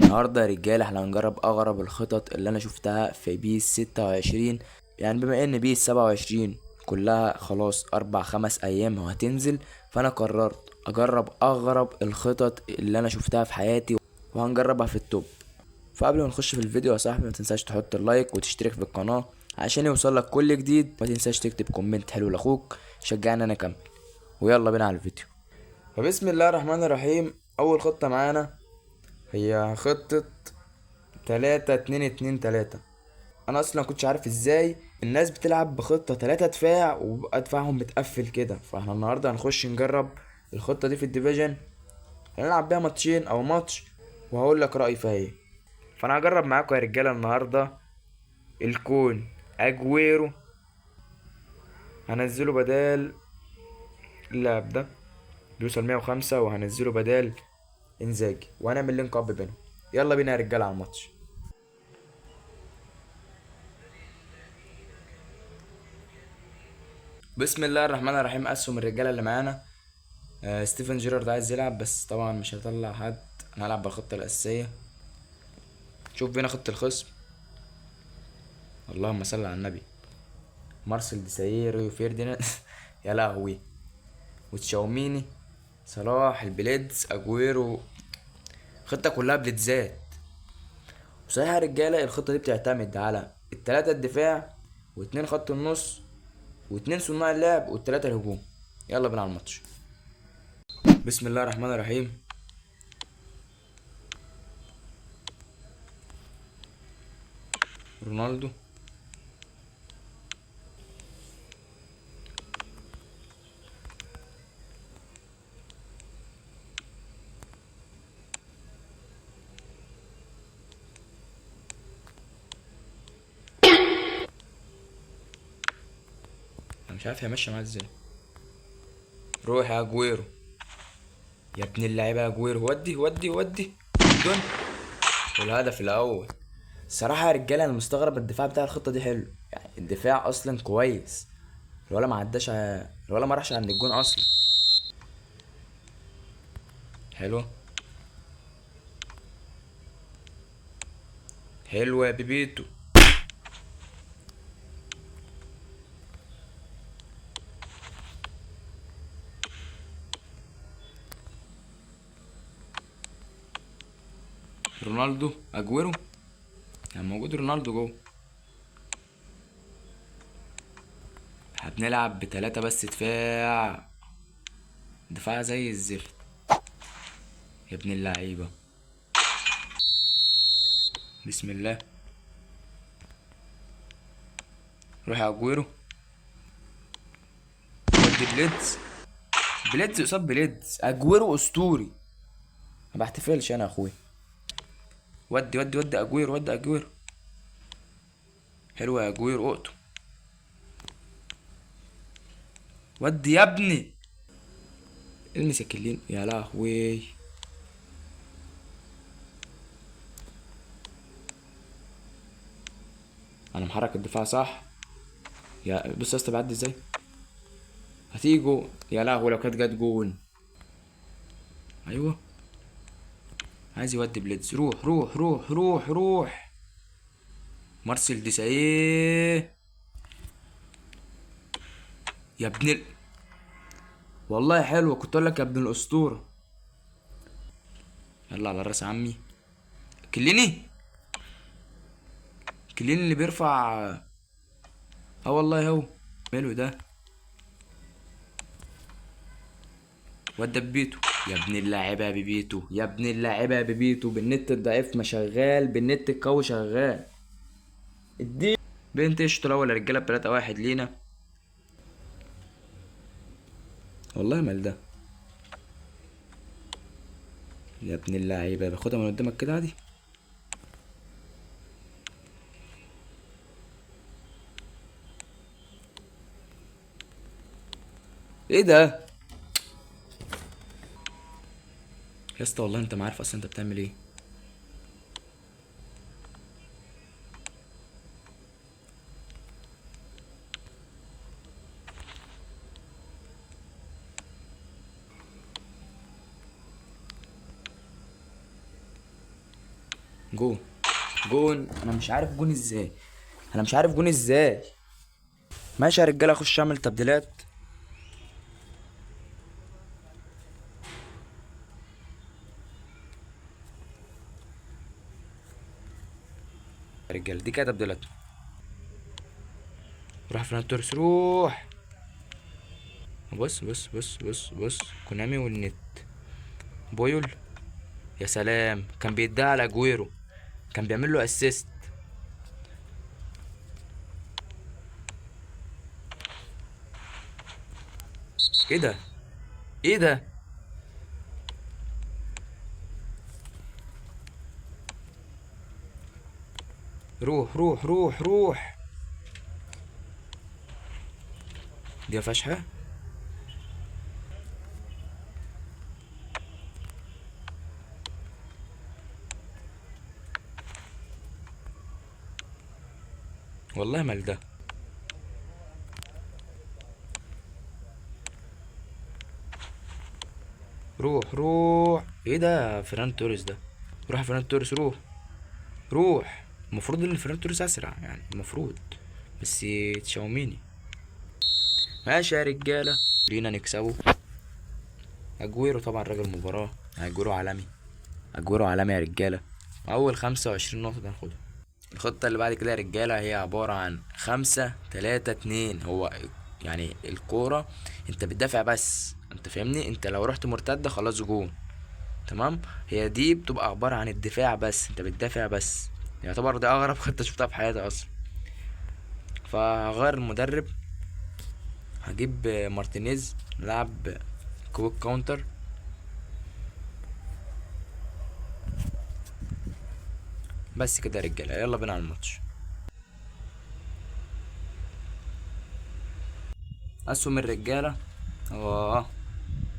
النهارده يا رجاله احنا هنجرب اغرب الخطط اللي انا شفتها في بيس 26. يعني بما ان بيس 27 كلها خلاص 4 5 ايام وهتنزل، فانا قررت اجرب اغرب الخطط اللي انا شفتها في حياتي وهنجربها في التوب. فقبل ما نخش في الفيديو يا صاحبي ما تنساش تحط اللايك وتشترك في القناه عشان يوصلك كل جديد. ما تنساش تكتب كومنت حلو لاخوك شجعني انا اكمل. ويلا بينا على الفيديو. فبسم الله الرحمن الرحيم. اول خطه معانا هي خطه 3 2 2 3. انا اصلا كنتش عارف ازاي الناس بتلعب بخطة 3 دفاع وبقى دفاعهم متقفل كده، فاحنا النهاردة هنخش نجرب الخطة دي في الديفيجن. هنلعب بيها ماتشين او ماتش وهقول لك رأيي فيها ايه. فانا هجرب معاكم يا رجالة النهاردة الكون اجويرو، هنزله بدال اللاعب ده بيوصل 105 وهنزله بدال انزاجي وهنعمل لينك اب بينهم. يلا بينا يا رجالة على الماتش. بسم الله الرحمن الرحيم. اسهم الرجاله اللي معانا ستيفن جيرارد عايز يلعب بس طبعا مش هيطلع حد. انا هلعب بالخطه الاساسيه. شوف بينا خطه الخصم. اللهم صل على النبي. مارسيل ديساير ريو فيرديناند يا لهوي. وتشاوميني صلاح البليدز اجويرو. خطه كلها بليدزات. وصحيح يا رجاله الخطه دي بتعتمد على التلاتة الدفاع واتنين خط النص واتنين صناع اللعب والتلاتة الهجوم. يلا بينا على الماتش. بسم الله الرحمن الرحيم. رونالدو. انا مش عارف هي ماشيه معاه ازاي. روح يا اجويرو يا ابن اللعيبه يا اجويرو، ودي ودي ودي دون. والهدف الاول. الصراحه يا رجاله انا مستغرب الدفاع بتاع الخطه دي حلو، يعني الدفاع اصلا كويس. الولا ما عداش الولا ما راحش عند الجون اصلا. حلو. حلو يا بيبيتو. رونالدو اجويرو. يعني موجود رونالدو جوه. احنا بنلعب بتلاتة بس دفاع. دفاع زي الزفت يا ابن اللعيبه. بسم الله. روح يا اجويرو. ودي بليدز. بليدز قصاد بليدز. اجويرو اسطوري. ما بحتفلش انا يا اخويا. ودي ودي ودي اجويرو ودي اجويرو. حلوة يا اجويرو اقطو. ودي يا ابني. المس الكلين يا لهوي. انا محرك الدفاع صح. يا بص يا اسطى بعدي ازاي. هتيجي جون يا لهوي لو كانت جت جون. ايوه. عايز يودي بليدز. روح روح روح روح روح. مارسيل ديسايه. يا ابن والله حلوه كنت اقول لك يا ابن الاسطوره. يلا على راس عمي. كليني. كليني اللي بيرفع. اه والله هو. ماله ده. ودى ببيتو. يا ابن اللاعيبه يا بيبيتو يا ابن اللاعيبه يا بيبيتو. بالنت الضعيف ما شغال، بالنت القوي شغال. ادي. بنت قشطه الاول يا رجاله ب3-1 لينا. والله مال ده. يا ابن اللاعيبه باخدها من قدامك كده عادي. ايه ده يا اسطى؟ والله انت ما عارف اصلا انت بتعمل ايه. جون. جون. انا مش عارف جون ازاي. انا مش عارف جون ازاي. ماشي يا رجاله، اخش اعمل تبديلات. يا رجاله دي كده تبديلات. روح فرناندو توريس روح. بص بص بص بص بص. كونامي والنت. بويول. يا سلام، كان بيديها على اجويرو. كان بيعمل له اسيست. ايه ده؟ ايه ده؟ روح روح روح روح. دي فشحة. والله مال ده. روح روح. ايه ده فران توريس ده؟ روح يا فران توريس روح. روح. المفروض ان فران توريس اسرع، يعني المفروض. بس تشاوميني. ماشي يا رجاله، لينا نكسبه. اجويرو طبعا راجل مباراه. اجويرو عالمي. اجويرو عالمي يا رجاله. اول 25 نقطه ده هناخدها. الخطه اللي بعد كده يا رجاله هي عباره عن 5-3-2. هو يعني الكوره انت بتدافع بس، انت فاهمني؟ انت لو رحت مرتده خلاص جون. تمام. هي دي بتبقى عبارة عن الدفاع بس، انت بتدافع بس. يعتبر دي اغرب خطة شفتها في حياتي اصلا. فهغير المدرب. هجيب مارتينيز نلعب كويك كاونتر. بس كده يا رجاله، يلا بينا على الماتش. اسهم الرجاله. اه.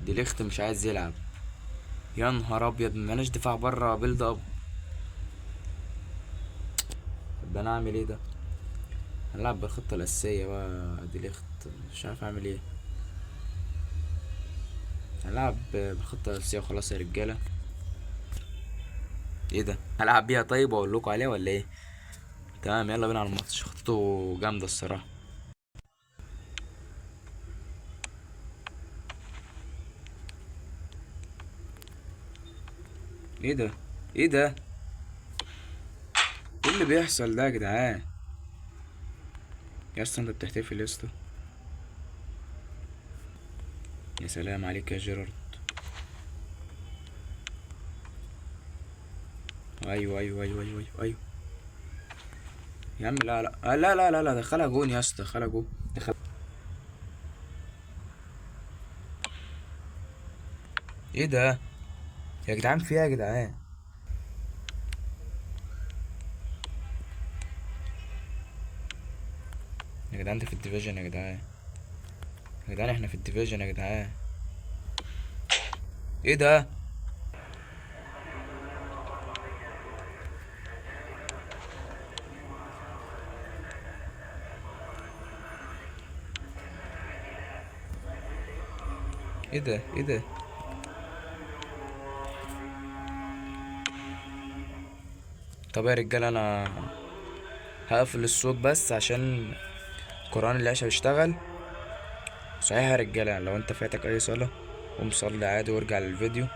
دي ليخت مش عايز يلعب. يا نهار ابيض، مالناش دفاع بره بيلد اب. طب انا اعمل ايه ده؟ هنلعب بالخطه الاساسيه بقى. دي ليخت. مش عارف اعمل ايه. هنلعب بالخطه الاساسيه وخلاص يا رجاله. ايه ده؟ هلعب بيها طيب واقول لكم عليها ولا ايه؟ تمام، يلا بينا على الماتش. خطته جامدة الصراحة. ايه ده؟ ايه ده؟ ايه اللي بيحصل ده يا جدعان؟ يا اسطى انت بتحتفل يا اسطى؟ يا سلام عليك يا جيرارد. ايوه ايوه ايوه ايوه ايوه, أيوة. يا عم لا لا لا لا لا لا، دخلها جون يا اسطى، دخلها جون. دخل. ايه ده؟ يا جدعان في ايه يا جدعان؟ يا جدعان ده في الديفيجن يا جدعان. يا جدعان احنا في الديفيجن يا جدعان. ايه ده؟ ايه ده؟ ايه ده؟ طب يا رجاله انا هقفل الصوت بس عشان قرآن العشاء بيشتغل. صحيح يا رجاله، لو انت فاتك اي صلاة قوم صلي عادي وارجع للفيديو.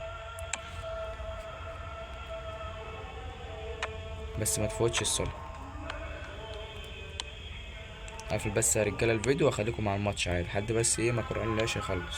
بس ما تفوتش الصلاة. اقفل بس يا رجاله الفيديو واخليكم مع الماتش عادي، لحد بس ايه ما قرآن العشاء يخلص.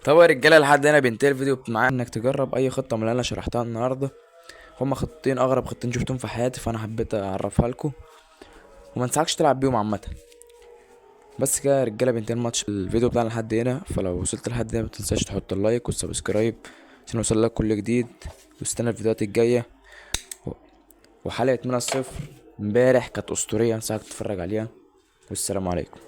طب يا رجاله لحد هنا بينتهي الفيديو معايا انك تجرب اي خطه من اللي انا شرحتها النهارده. هما خطتين اغرب خطتين شفتهم في حياتي، فانا حبيت اعرفها لكم وما انصحكش تلعب بيهم عامه. بس كده يا رجاله بينتهي الماتش الفيديو بتاعنا لحد هنا، فلو وصلت لحد هنا متنساش تحط اللايك والسبسكرايب عشان يوصلك كل جديد، واستنى الفيديوهات الجايه. وحلقه من الصفر امبارح كانت اسطوريه، انصحك تتفرج عليها. والسلام عليكم.